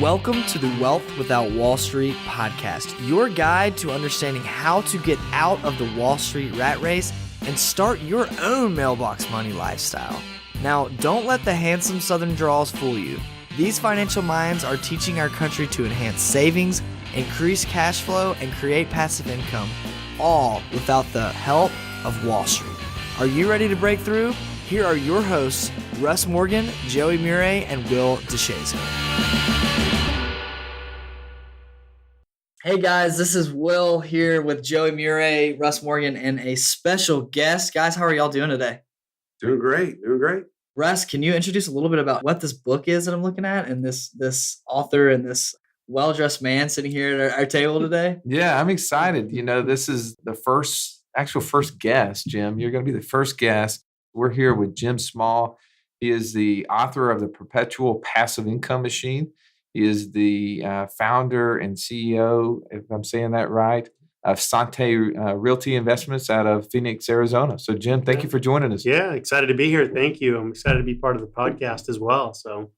Welcome to the Wealth Without Wall Street podcast, your guide to understanding how to get out of the Wall Street rat race and start your own mailbox money lifestyle. Now, don't let the handsome Southern draws fool you. These financial minds are teaching our country to enhance savings, increase cash flow, and create passive income, all without the help of Wall Street. Are you ready to break through? Here are your hosts, Russ Morgan, Joey Murray, and Will DeShazo. Hey guys, this is Will here with Joey Murray, Russ Morgan, and a special guest. Guys, how are y'all doing today? Doing great. Russ, can you introduce a little bit about what this book is that I'm looking at and this author and this well-dressed man sitting here at our table today? Yeah, I'm excited. You know, this is the first guest, Jim. You're going to be the first guest. We're here with Jim Small. He is the author of The Perpetual Passive Income Machine. He is the founder and CEO, if I'm saying that right, of Sante Realty Investments out of Phoenix, Arizona. So, Jim, thank you for joining us. Yeah, excited to be here. Thank you. I'm excited to be part of the podcast as well. So,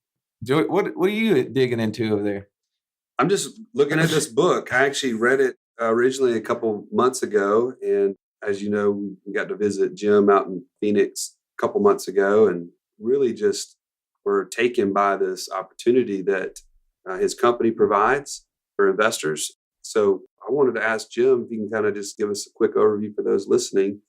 Joey, what are you digging into over there? I'm just looking at this book. I actually read it originally a couple months ago. And as you know, we got to visit Jim out in Phoenix a couple months ago and really just were taken by this opportunity that his company provides for investors. So I wanted to ask Jim if he can kind of just give us a quick overview for those listening.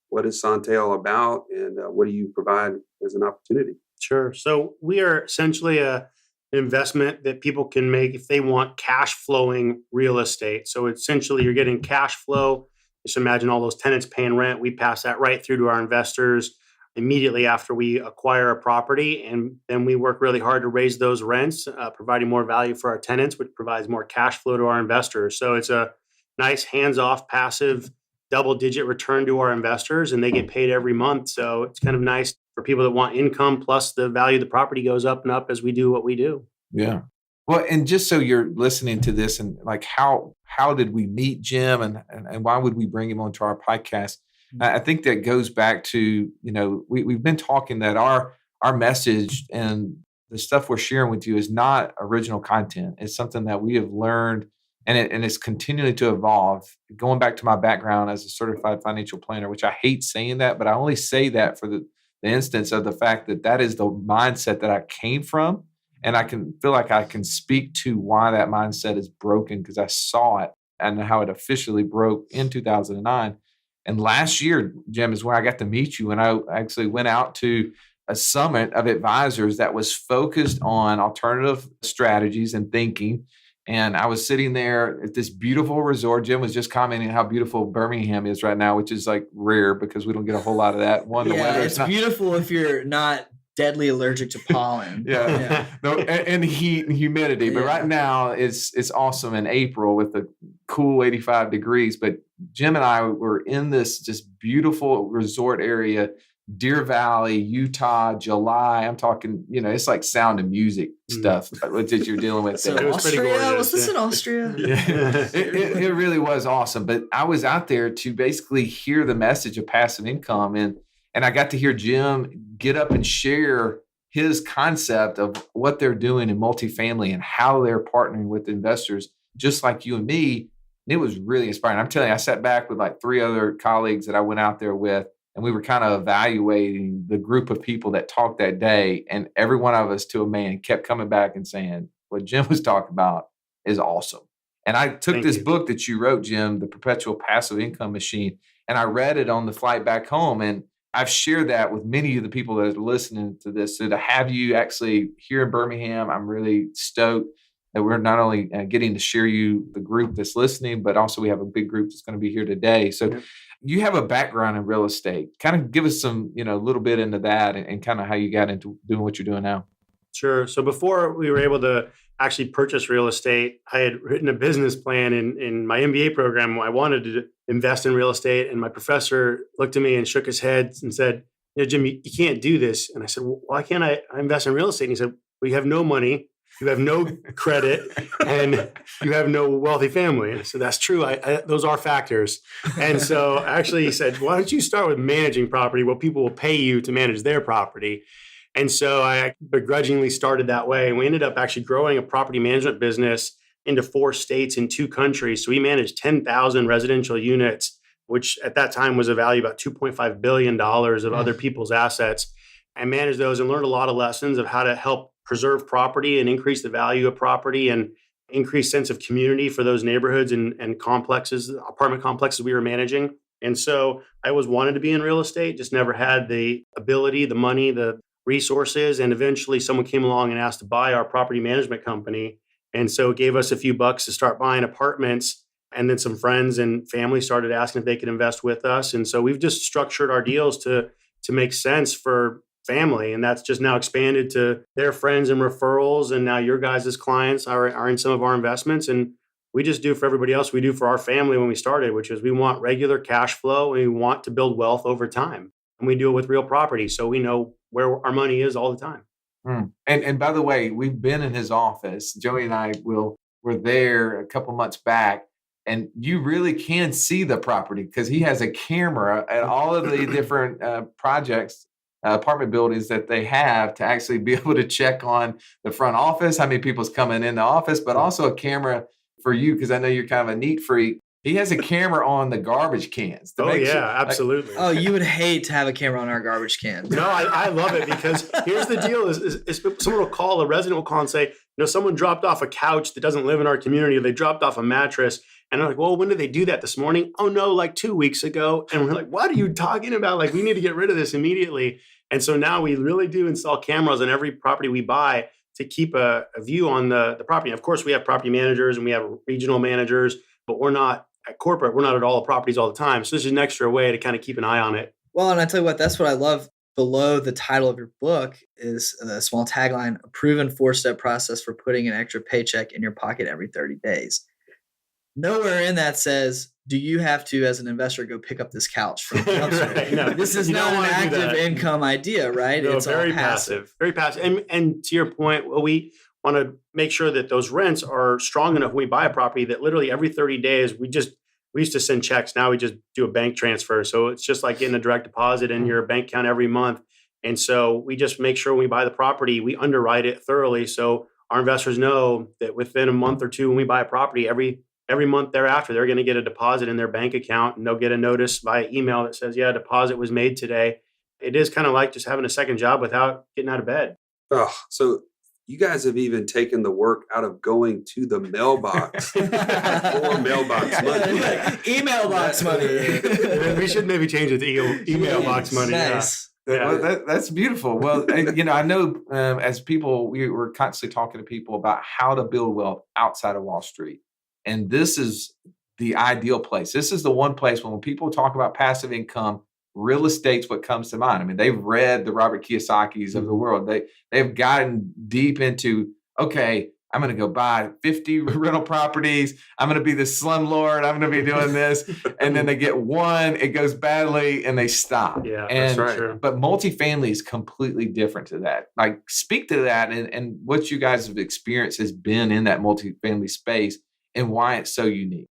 What is Sante all about, and what do you provide as an opportunity? Sure. So we are essentially an investment that people can make if they want cash flowing real estate. So essentially you're getting cash flow. Just imagine all those tenants paying rent. We pass that right through to our investors immediately after we acquire a property. And then we work really hard to raise those rents, providing more value for our tenants, which provides more cash flow to our investors. So it's a nice hands-off, passive, double-digit return to our investors, and they get paid every month. So it's kind of nice for people that want income, plus the value of the property goes up and up as we do what we do. Yeah. Well, and just so you're listening to this and like how did we meet Jim and why would we bring him onto our podcast? I think that goes back to, you know, we've been talking that our message and the stuff we're sharing with you is not original content. It's something that we have learned and it's continuing to evolve. Going back to my background as a certified financial planner, which I hate saying that, but I only say that for the instance of the fact that is the mindset that I came from. And I can feel like I can speak to why that mindset is broken because I saw it and how it officially broke in 2009. And last year, Jim, is where I got to meet you. And I actually went out to a summit of advisors that was focused on alternative strategies and thinking. And I was sitting there at this beautiful resort. Jim was just commenting how beautiful Birmingham is right now, which is like rare because we don't get a whole lot of that. The weather it's beautiful if you're not deadly allergic to pollen. Yeah. No, and heat and humidity. But right now it's awesome in April with the cool 85 degrees. But Jim and I were in this just beautiful resort area, Deer Valley, Utah, July. I'm talking, you know, it's like Sound of Music stuff that you're dealing with. So there. Austria, was this in Austria? Yeah. It really was awesome. But I was out there to basically hear the message of passive income and I got to hear Jim get up and share his concept of what they're doing in multifamily and how they're partnering with investors, just like you and me. It was really inspiring. I'm telling you, I sat back with like 3 other colleagues that I went out there with, and we were kind of evaluating the group of people that talked that day. And every one of us to a man kept coming back and saying, what Jim was talking about is awesome. And I took this book that you wrote, Jim, The Perpetual Passive Income Machine, and I read it on the flight back home. And I've shared that with many of the people that are listening to this. So to have you actually here in Birmingham, I'm really stoked that we're not only getting to share you the group that's listening, but also we have a big group that's going to be here today. So you have a background in real estate. Kind of give us some, you know, a little bit into that and kind of how you got into doing what you're doing now. Sure. So before we were able to actually purchase real estate, I had written a business plan in my MBA program. I wanted to invest in real estate. And my professor looked at me and shook his head and said, you know, Jim, you can't do this. And I said, well, why can't I invest in real estate? And he said, well, you have no money, you have no credit, and you have no wealthy family. And I said, that's true. Those are factors. And so actually he said, why don't you start with managing property? Well, people will pay you to manage their property. And so I begrudgingly started that way. And we ended up actually growing a property management business into 4 states and 2 countries. So we managed 10,000 residential units, which at that time was a value about $2.5 billion of other people's assets. I managed those and learned a lot of lessons of how to help preserve property and increase the value of property and increase sense of community for those neighborhoods and complexes, apartment complexes we were managing. And so I always wanted to be in real estate, just never had the ability, the money, the resources. And eventually someone came along and asked to buy our property management company. And so it gave us a few bucks to start buying apartments. And then some friends and family started asking if they could invest with us. And so we've just structured our deals to make sense for family. And that's just now expanded to their friends and referrals. And now your guys' clients are in some of our investments. And we just do for everybody else we do for our family when we started, which is we want regular cash flow and we want to build wealth over time. And we do it with real property. So we know where our money is all the time. And by the way, we've been in his office. Joey and I were there a couple months back. And you really can see the property because he has a camera at all of the different projects, apartment buildings that they have to actually be able to check on the front office, how many people's coming in the office, but also a camera for you because I know you're kind of a neat freak. He has a camera on the garbage cans. Absolutely. Oh, you would hate to have a camera on our garbage cans. No, I love it because here's the deal is someone will call, a resident will call and say, someone dropped off a couch that doesn't live in our community, or they dropped off a mattress. And I'm like, well, when did they do that this morning? Oh, no, like 2 weeks ago. And we're like, what are you talking about? Like, we need to get rid of this immediately. And so now we really do install cameras on every property we buy to keep a view on the property. And of course, we have property managers and we have regional managers, but we're not at corporate. We're not at all the properties all the time. So this is an extra way to kind of keep an eye on it. Well, and I tell you what, that's what I love. Below the title of your book is a small tagline, a proven 4-step process for putting an extra paycheck in your pocket every 30 days. Nowhere in that says, do you have to, as an investor, go pick up this couch from Right, no, this is not an active income idea, right? No, it's very all passive. Very passive. And to your point, we want to make sure that those rents are strong enough when we buy a property that literally every 30 days, we used to send checks. Now we just do a bank transfer. So it's just like getting a direct deposit in your bank account every month. And so we just make sure when we buy the property, we underwrite it thoroughly. So our investors know that within a month or two, when we buy a property, every month thereafter, they're going to get a deposit in their bank account and they'll get a notice via email that says, yeah, a deposit was made today. It is kind of like just having a second job without getting out of bed. Oh, so you guys have even taken the work out of going to the mailbox for mailbox money. Email box money. We should maybe change it to email box money. Nice. Yeah. Well, that's beautiful. Well, I know as people, we were constantly talking to people about how to build wealth outside of Wall Street. And this is the ideal place. This is the one place when people talk about passive income, real estate's what comes to mind. I mean, they've read the Robert Kiyosaki's of the world. They've gotten deep into, okay, I'm going to go buy 50 rental properties. I'm going to be the slumlord. I'm going to be doing this. And then they get one, it goes badly, and they stop. Yeah, and, that's right. But multifamily is completely different to that. Like, speak to that and what you guys have experienced has been in that multifamily space and why it's so unique.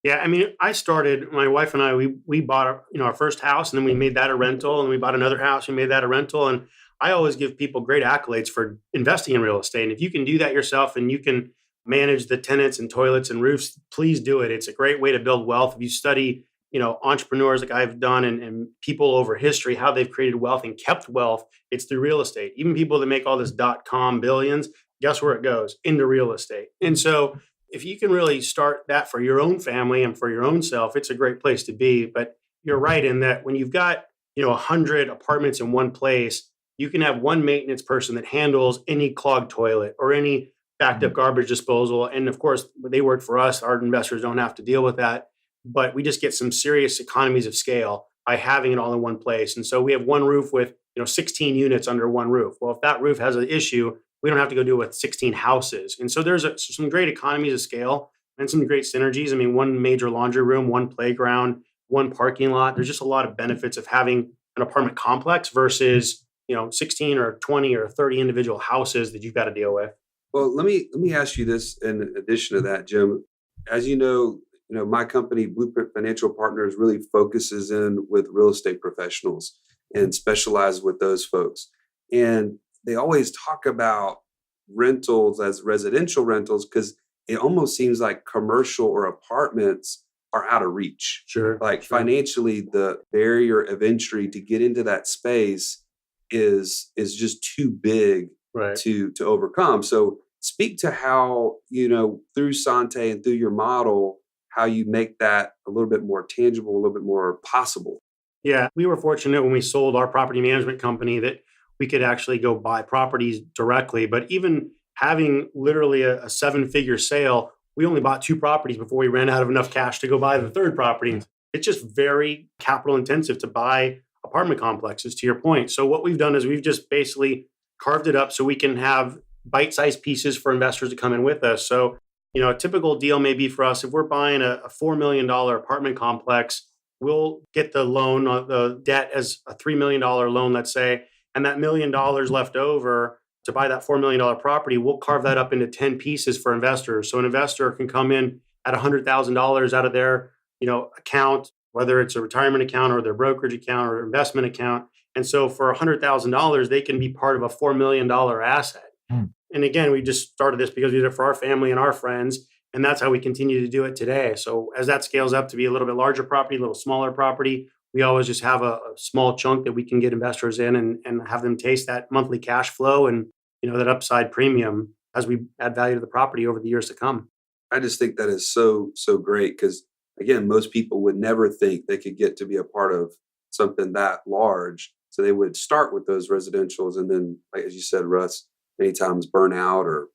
Yeah, I mean, I started, my wife and I, we bought our first house, and then we made that a rental, and we bought another house and made that a rental. And I always give people great accolades for investing in real estate. And if you can do that yourself and you can manage the tenants and toilets and roofs, please do it. It's a great way to build wealth. If you study, entrepreneurs like I've done and people over history, how they've created wealth and kept wealth, it's through real estate. Even people that make all this .com billions, guess where it goes? Into real estate. And so if you can really start that for your own family and for your own self, it's a great place to be. But you're right in that when you've got, 100 apartments in one place, you can have one maintenance person that handles any clogged toilet or any backed up garbage disposal. And of course, they work for us. Our investors don't have to deal with that. But we just get some serious economies of scale by having it all in one place. And so we have one roof with 16 units under one roof. Well, if that roof has an issue, we don't have to go do it with 16 houses. And so there's some great economies of scale and some great synergies. I mean, one major laundry room, one playground, one parking lot. There's just a lot of benefits of having an apartment complex versus 16 or 20 or 30 individual houses that you've got to deal with. Well, let me ask you this in addition to that, Jim. As you know, my company, Blueprint Financial Partners, really focuses in with real estate professionals and specializes with those folks. And they always talk about rentals as residential rentals because it almost seems like commercial or apartments are out of reach. Sure. Like sure. financially, the barrier of entry to get into that space is just too big Right. to overcome. So speak to how, through Sante and through your model, how you make that a little bit more tangible, a little bit more possible. Yeah, we were fortunate when we sold our property management company that we could actually go buy properties directly. But even having literally a 7-figure sale, we only bought 2 properties before we ran out of enough cash to go buy the third property. It's just very capital intensive to buy apartment complexes, to your point. So what we've done is we've just basically carved it up so we can have bite-sized pieces for investors to come in with us. So, a typical deal may be for us, if we're buying a $4 million apartment complex, we'll get the loan, the debt as a $3 million loan, let's say, and that $1 million left over to buy that $4 million property, we'll carve that up into 10 pieces for investors. So an investor can come in at $100,000 out of their, account, whether it's a retirement account or their brokerage account or investment account. And so for $100,000, they can be part of a $4 million asset. And again, we just started this because we did it for our family and our friends. And that's how we continue to do it today. So as that scales up to be a little bit larger property, a little smaller property, we always just have a small chunk that we can get investors in and have them taste that monthly cash flow and, that upside premium as we add value to the property over the years to come. I just think that is so, so great because, again, most people would never think they could get to be a part of something that large. So they would start with those residentials and then, like as you said, Russ, many times burn out or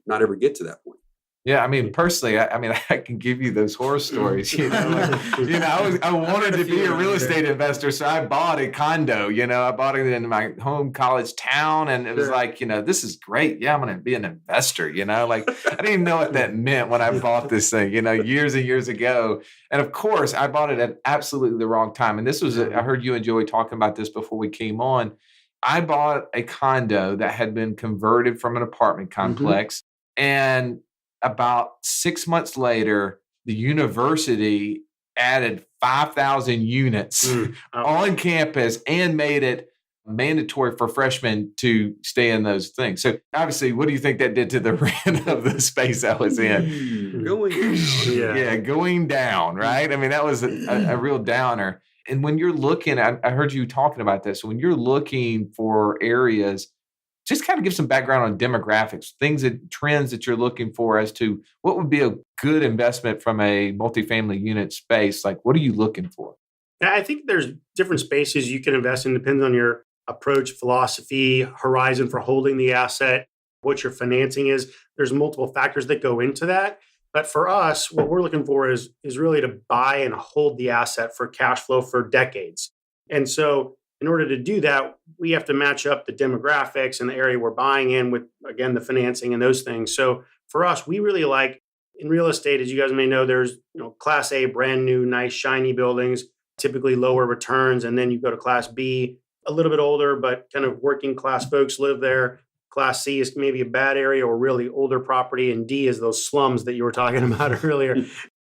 not ever get to that point. Yeah, I mean, personally, I can give you those horror stories. I wanted to be a real estate investor, so I bought a condo. I bought it in my home college town, and it was like, this is great. Yeah, I'm going to be an investor. Like I didn't even know what that meant when I bought this thing. Years and years ago, and of course, I bought it at absolutely the wrong time. And this was, I heard you and Joey talking about this before we came on. I bought a condo that had been converted from an apartment complex, and about 6 months later, the university added 5,000 units on campus and made it mandatory for freshmen to stay in those things. So obviously, what do you think that did to the rent of the space I was in? Going down. Going down, right? I mean, that was a real downer. And when you're looking, I heard you talking about this. When you're looking for areas, just kind of give some background on demographics, trends that you're looking for as to what would be a good investment from a multifamily unit space. Like, what are you looking for? I think there's different spaces you can invest in, depends on your approach, philosophy, horizon for holding the asset, what your financing is. There's multiple factors that go into that. But for us, what we're looking for is really to buy and hold the asset for cash flow for decades. And so in order to do that, we have to match up the demographics and the area we're buying in with, again, the financing and those things. So for us, we really like in real estate, as you guys may know, there's Class A, brand new, nice, shiny buildings, typically lower returns. And then you go to Class B, a little bit older, but kind of working class folks live there. Class C is maybe a bad area or really older property. And D is those slums that you were talking about earlier.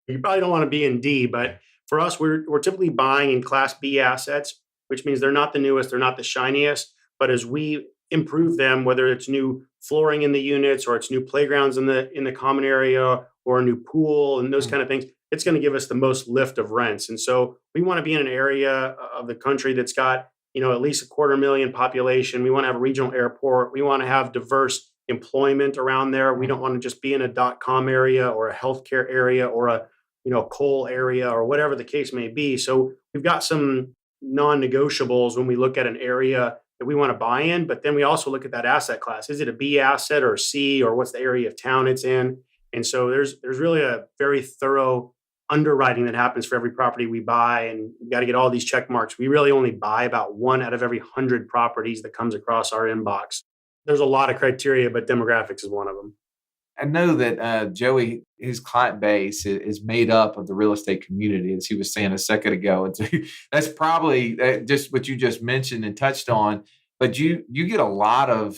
You probably don't want to be in D, but for us, we're typically buying in Class B assets, which means they're not the newest, they're not the shiniest. But as we improve them, whether it's new flooring in the units or it's new playgrounds in the common area or a new pool and those kind of things, it's going to give us the most lift of rents. And so we want to be in an area of the country that's got, at least 250,000 population. We want to have a regional airport. We want to have diverse employment around there. We don't want to just be in a .com area or a healthcare area or a, coal area or whatever the case may be. So we've got some non-negotiables when we look at an area that we want to buy in, but then we also look at that asset class. Is it a B asset or a C, or what's the area of town it's in? And so there's really a very thorough underwriting that happens for every property we buy, and we got to get all these check marks. We really only buy about 1 out of every 100 properties that comes across our inbox. There's a lot of criteria, but demographics is one of them. I know that Joey, his client base is made up of the real estate community, as he was saying a second ago. And so that's probably just what you just mentioned and touched on. But you get a lot of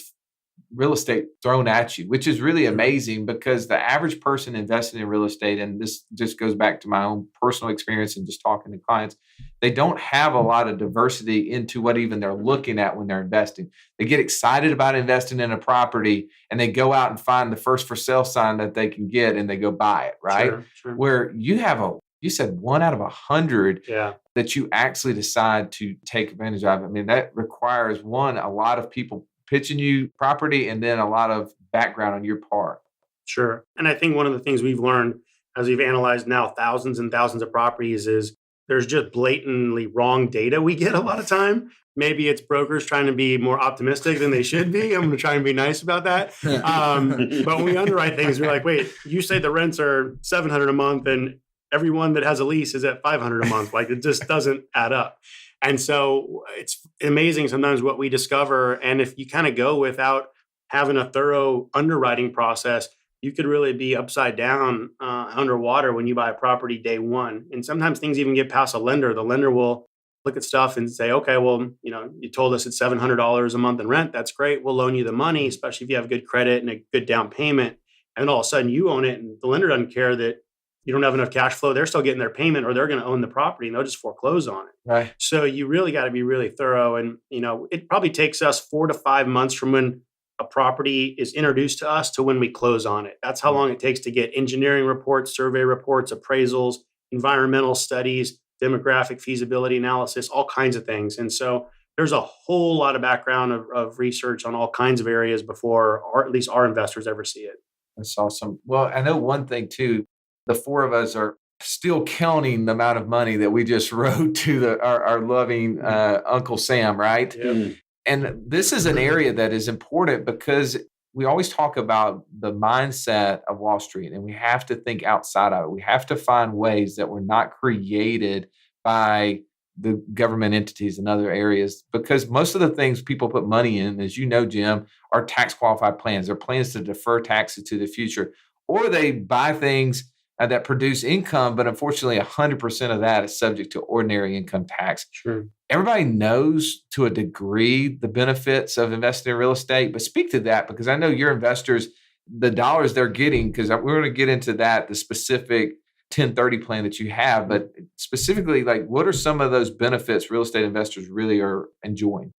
real estate thrown at you, which is really amazing because the average person investing in real estate, and this just goes back to my own personal experience and just talking to clients, they don't have a lot of diversity into what even they're looking at when they're investing. They get excited about investing in a property and they go out and find the first for sale sign that they can get and they go buy it, right? Sure. Where you said 1 out of 100 Yeah. that you actually decide to take advantage of. I mean, that requires a lot of people pitching you property and then a lot of background on your part. Sure. And I think one of the things we've learned as we've analyzed now thousands and thousands of properties is there's just blatantly wrong data we get a lot of time. Maybe it's brokers trying to be more optimistic than they should be. I'm going to try and be nice about that. But when we underwrite things, we're like, wait, you say the rents are $700 a month and everyone that has a lease is at $500 a month. Like, it just doesn't add up. And so it's amazing sometimes what we discover. And if you kind of go without having a thorough underwriting process, you could really be upside down underwater when you buy a property day one. And sometimes things even get past a lender. The lender will look at stuff and say, okay, well, you told us it's $700 a month in rent. That's great. We'll loan you the money, especially if you have good credit and a good down payment. And all of a sudden you own it and the lender doesn't care that you don't have enough cash flow. They're still getting their payment or they're going to own the property and they'll just foreclose on it. Right. So you really got to be really thorough. And, it probably takes us 4 to 5 months from when a property is introduced to us to when we close on it. That's how long it takes to get engineering reports, survey reports, appraisals, environmental studies, demographic feasibility analysis, all kinds of things. And so there's a whole lot of background of research on all kinds of areas before, or at least our investors ever see it. That's awesome. Well, I know one thing too, the four of us are still counting the amount of money that we just wrote to our loving Uncle Sam, right? Yep. And this is an area that is important because we always talk about the mindset of Wall Street, and we have to think outside of it. We have to find ways that were not created by the government entities in other areas, because most of the things people put money in, as you know, Jim, are tax qualified plans. They're plans to defer taxes to the future, or they buy things that produce income, but unfortunately 100% of that is subject to ordinary income tax. Sure. Everybody knows to a degree the benefits of investing in real estate, but speak to that because I know your investors, the dollars they're getting, because we're going to get into that, the specific 1030 plan that you have, but specifically, like, what are some of those benefits real estate investors really are enjoying?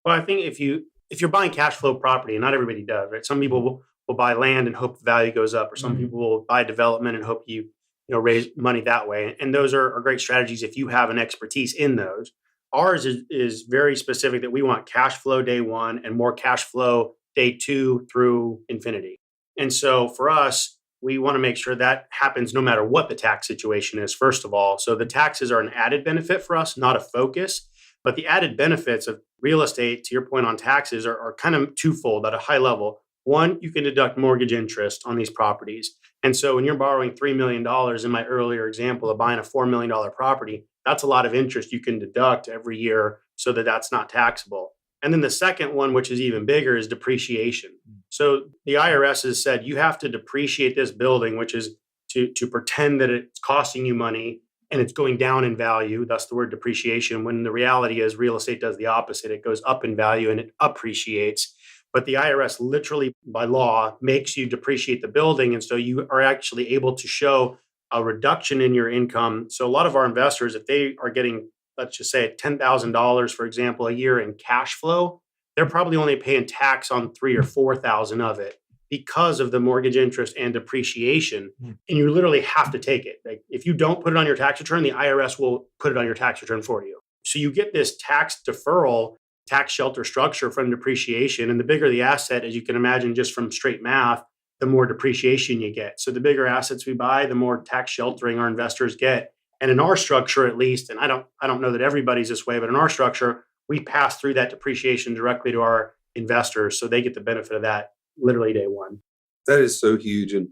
Well, I think if you're buying cash flow property, and not everybody does, right? Some people will buy land and hope the value goes up, or some people will buy development and hope you raise money that way. And those are great strategies if you have an expertise in those. Ours is very specific that we want cash flow day one and more cash flow day two through infinity. And so for us, we want to make sure that happens no matter what the tax situation is, first of all. So the taxes are an added benefit for us, not a focus. But the added benefits of real estate, to your point on taxes, are kind of twofold at a high level. One, you can deduct mortgage interest on these properties. And so when you're borrowing $3 million in my earlier example of buying a $4 million property, that's a lot of interest you can deduct every year so that that's not taxable. And then the second one, which is even bigger, is depreciation. So the IRS has said you have to depreciate this building, which is to pretend that it's costing you money and it's going down in value. That's the word depreciation, when the reality is real estate does the opposite. It goes up in value and it appreciates. But the IRS literally by law makes you depreciate the building. And so you are actually able to show a reduction in your income. So a lot of our investors, if they are getting, let's just say $10,000, for example, a year in cash flow, they're probably only paying tax on $3,000 or $4,000 of it because of the mortgage interest and depreciation. And you literally have to take it. Like, if you don't put it on your tax return, the IRS will put it on your tax return for you. So you get this tax deferral, tax shelter structure from depreciation. And the bigger the asset, as you can imagine, just from straight math, the more depreciation you get. So the bigger assets we buy, the more tax sheltering our investors get. And in our structure, at least, and I don't know that everybody's this way, but in our structure, we pass through that depreciation directly to our investors. So they get the benefit of that literally day one. That is so huge. And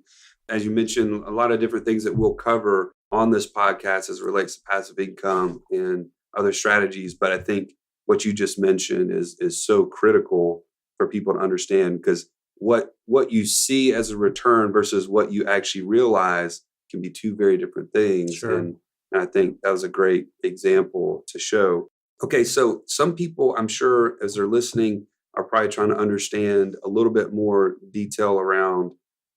as you mentioned, a lot of different things that we'll cover on this podcast as it relates to passive income and other strategies. But I think what you just mentioned is so critical for people to understand, because what you see as a return versus what you actually realize can be two very different things. Sure. And I think that was a great example to show. Okay, so some people, I'm sure, as they're listening, are probably trying to understand a little bit more detail around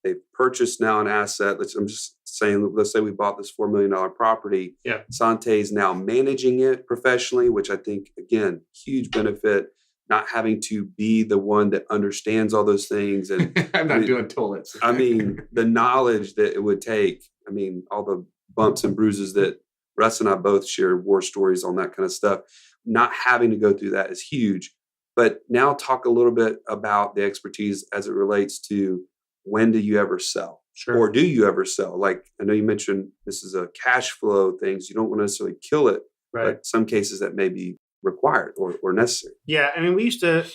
they've purchased now an asset. I'm just saying, let's say we bought this $4 million property. Yeah. Sante is now managing it professionally, which I think, again, huge benefit, not having to be the one that understands all those things. And I'm not doing toilets. I mean, the knowledge that it would take, I mean, all the bumps and bruises that Russ and I both share war stories on that kind of stuff. Not having to go through that is huge. But now talk a little bit about the expertise as it relates to when do you ever sell? Sure. Or do you ever sell? Like, I know you mentioned this is a cash flow thing, so you don't want to necessarily kill it. Right. But some cases that may be required or necessary. Yeah. I mean, we used to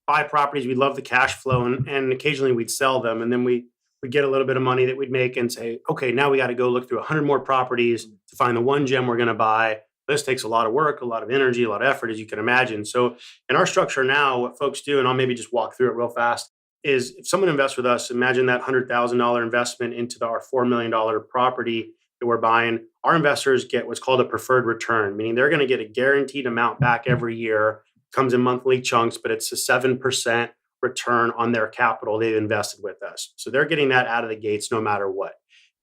buy properties. We love the cash flow, and occasionally we'd sell them. And then we'd get a little bit of money that we'd make and say, okay, now we got to go look through 100 more properties to find the one gem we're going to buy. This takes a lot of work, a lot of energy, a lot of effort, as you can imagine. So in our structure now, what folks do, and I'll maybe just walk through it real fast, is if someone invests with us, imagine that $100,000 investment into our $4 million property that we're buying. Our investors get what's called a preferred return, meaning they're going to get a guaranteed amount back every year. It comes in monthly chunks, but it's a 7% return on their capital they've invested with us. So they're getting that out of the gates no matter what.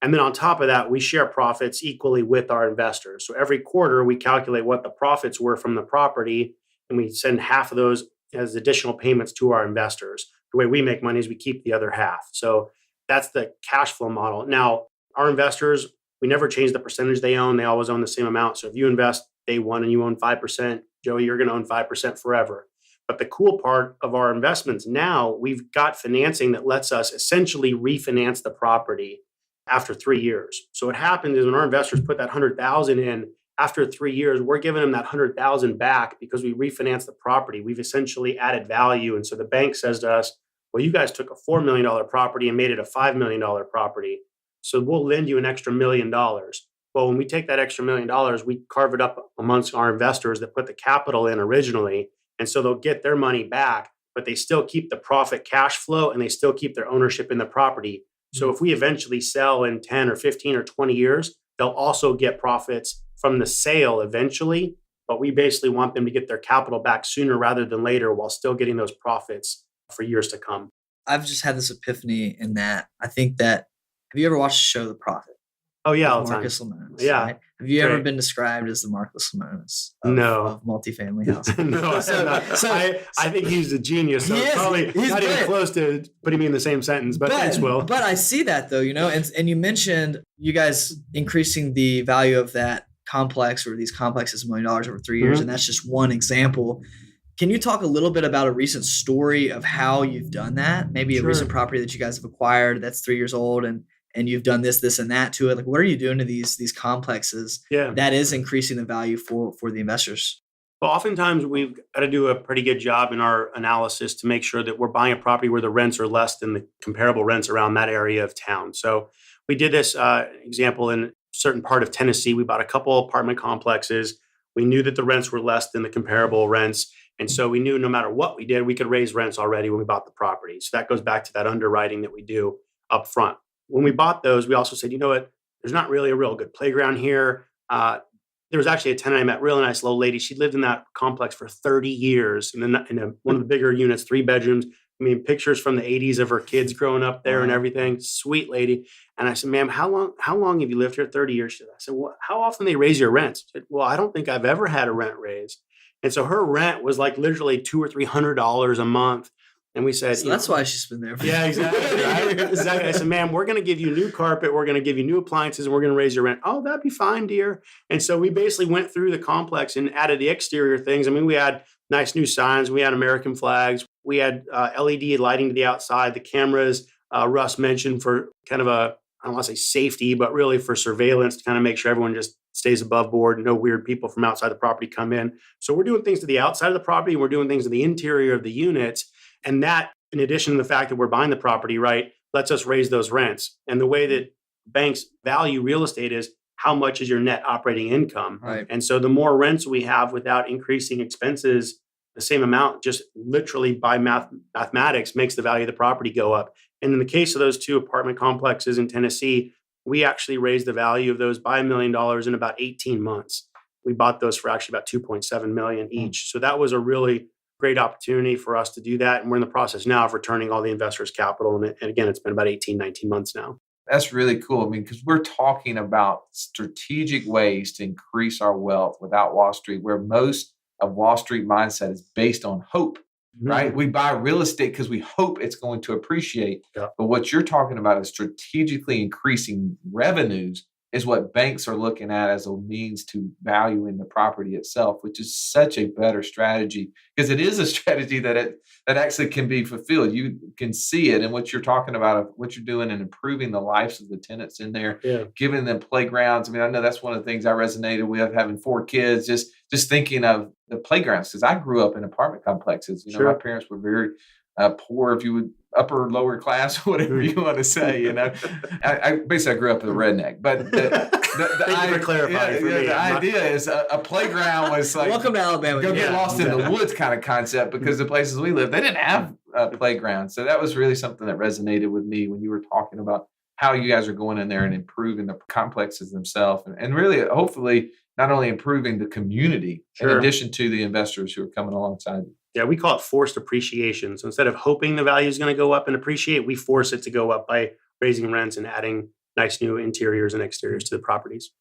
And then on top of that, we share profits equally with our investors. So every quarter, we calculate what the profits were from the property, and we send half of those as additional payments to our investors. The way we make money is we keep the other half. So that's the cash flow model. Now, our investors, we never change the percentage they own. They always own the same amount. So if you invest day one and you own 5%, Joey, you're going to own 5% forever. But the cool part of our investments now, we've got financing that lets us essentially refinance the property after 3 years. So what happens is when our investors put that $100,000 in, after 3 years, we're giving them that $100,000 back because we refinanced the property. We've essentially added value. And so the bank says to us, well, you guys took a $4 million property and made it a $5 million property. So we'll lend you an extra $1 million. Well, when we take that extra $1 million, we carve it up amongst our investors that put the capital in originally. And so they'll get their money back, but they still keep the profit cash flow and they still keep their ownership in the property. So if we eventually sell in 10 or 15 or 20 years, they'll also get profits from the sale eventually, but we basically want them to get their capital back sooner rather than later while still getting those profits for years to come. I've just had this epiphany in that I think that, have you ever watched the show The Profit? Oh, yeah. With Marcus Lemonis. Yeah. Right? Have you ever Great. been described as the Marcus Lemonis No. of multifamily housing? No, I think he's a genius. So He's probably not even brilliant. close to putting me in the same sentence, but thanks, Will. But I see that though, and you mentioned you guys increasing the value of that complex or these complexes $1 million over 3 years. Mhm. And that's just one example. Can you talk a little bit about a recent story of how you've done that? Maybe a Sure. recent property that you guys have acquired that's 3 years old and you've done this, and that to it. Like, what are you doing to these complexes Yeah. that is increasing the value for the investors? Well, oftentimes we've got to do a pretty good job in our analysis to make sure that we're buying a property where the rents are less than the comparable rents around that area of town. So we did this example in a certain part of Tennessee. We bought a couple apartment complexes. We knew that the rents were less than the comparable rents. And so we knew no matter what we did, we could raise rents already when we bought the property. So that goes back to that underwriting that we do up front. When we bought those, we also said, you know what, there's not really a real good playground here. There was actually a tenant I met, really nice little lady. She lived in that complex for 30 years in one of the bigger units, 3 bedrooms. I mean, pictures from the 80s of her kids growing up there and everything. Sweet lady. And I said, ma'am, how long have you lived here? 30 years. I said, well, how often they raise your rent? She said, well, I don't think I've ever had a rent raise. And so her rent was like literally $200 or $300 a month. And we said, So that's why she's been there. yeah, exactly. Right? Exactly. I said, ma'am, we're going to give you new carpet. We're going to give you new appliances and we're going to raise your rent. Oh, that'd be fine, dear. And so we basically went through the complex and added the exterior things. I mean, we had nice new signs. We had American flags. We had LED lighting to the outside, the cameras Russ mentioned for kind of I don't want to say safety, but really for surveillance to kind of make sure everyone just stays above board and no weird people from outside the property come in. So we're doing things to the outside of the property. And we're doing things to the interior of the units. And that, in addition to the fact that we're buying the property, right, lets us raise those rents. And the way that banks value real estate is how much is your net operating income. Right. And so the more rents we have without increasing expenses, the same amount, just literally by mathematics, makes the value of the property go up. And in the case of those 2 apartment complexes in Tennessee, we actually raised the value of those by $1 million in about 18 months. We bought those for actually about $2.7 million each. So that was a really great opportunity for us to do that. And we're in the process now of returning all the investors' capital. And again, it's been about 18, 19 months now. That's really cool. I mean, because we're talking about strategic ways to increase our wealth without Wall Street, where most of Wall Street mindset is based on hope, right? We buy real estate because we hope it's going to appreciate. Yeah. But what you're talking about is strategically increasing revenues is what banks are looking at as a means to valuing the property itself, which is such a better strategy because it is a strategy that actually can be fulfilled. You can see it in what you're talking about, what you're doing and improving the lives of the tenants in there, giving them playgrounds. I mean, I know that's one of the things I resonated with, having 4 kids, just thinking of the playgrounds, because I grew up in apartment complexes. You know, my parents were very poor, if you would, upper, lower class, whatever you want to say, you know. I basically grew up as a redneck, but Thank you for clarifying. The idea is a playground was like, welcome to Alabama. Go get lost in the woods kind of concept, because the places we live, they didn't have playgrounds. So that was really something that resonated with me when you were talking about how you guys are going in there and improving the complexes themselves, and really, hopefully, not only improving the community in addition to the investors who are coming alongside you. Yeah, we call it forced appreciation. So instead of hoping the value is going to go up and appreciate, we force it to go up by raising rents and adding nice new interiors and exteriors to the properties.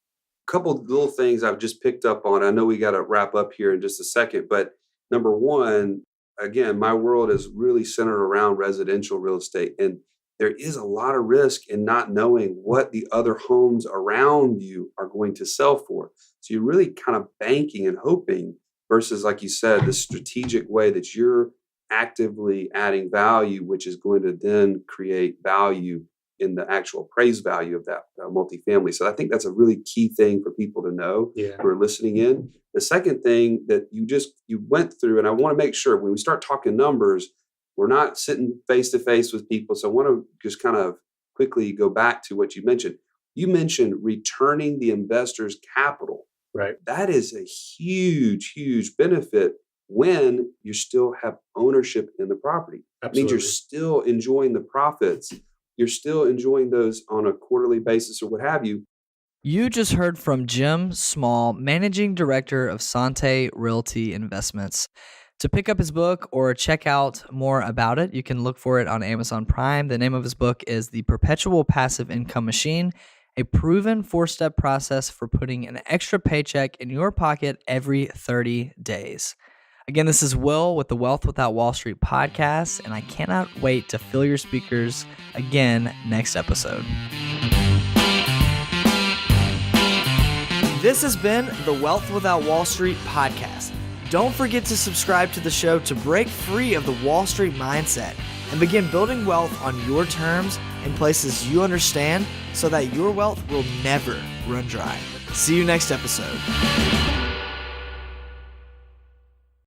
A couple of little things I've just picked up on. I know we got to wrap up here in just a second, but number one, again, my world is really centered around residential real estate. And there is a lot of risk in not knowing what the other homes around you are going to sell for. So you're really kind of banking and hoping versus, like you said, the strategic way that you're actively adding value, which is going to then create value in the actual appraised value of that multifamily. So I think that's a really key thing for people to know who are listening in. The second thing that you went through, and I want to make sure when we start talking numbers, we're not sitting face to face with people. So I want to just kind of quickly go back to what you mentioned. You mentioned returning the investor's capital. Right. That is a huge, huge benefit when you still have ownership in the property. That means you're still enjoying the profits. You're still enjoying those on a quarterly basis or what have you. You just heard from Jim Small, Managing Director of Sante Realty Investments. To pick up his book or check out more about it, you can look for it on Amazon Prime. The name of his book is The Perpetual Passive Income Machine, a proven 4-step process for putting an extra paycheck in your pocket every 30 days. Again, this is Will with the Wealth Without Wall Street podcast, and I cannot wait to fill your speakers again next episode. This has been the Wealth Without Wall Street podcast. Don't forget to subscribe to the show to break free of the Wall Street mindset and begin building wealth on your terms in places you understand so that your wealth will never run dry. See you next episode.